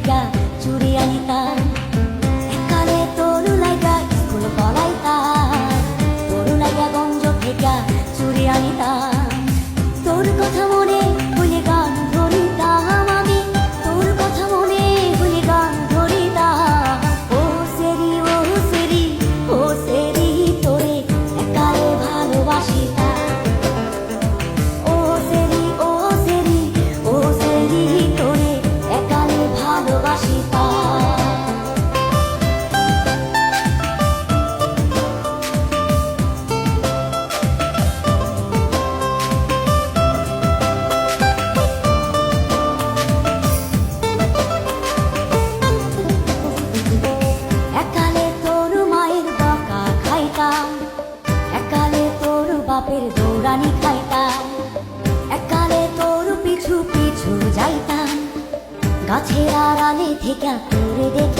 থেকে চুরি আনিতাম। একালে তোর লাইগা স্কুল পলাইতাম, তোর লাইগা গঞ্জ থেকে চুরি আনিতাম। তোর কথা মনে হইলে গান ধরিতাম আমি, তোর কথা মনে হইলে গান ধরিতাম। ও সেরি ও সেরি ও সেরি তোরে একালে ভালোবাসিতাম। ও সেরি ও সেরি ও সেরি তোরে একালে ভালোবাসিতাম। একালে তোর মায়ের বকা খাইতাম, একালে তোর বাপের দৌড়ানি খাইতাম। একালে তোর পিছু পিছু যাইতাম, গাছের আড়ালে থেকে তোরে দেখে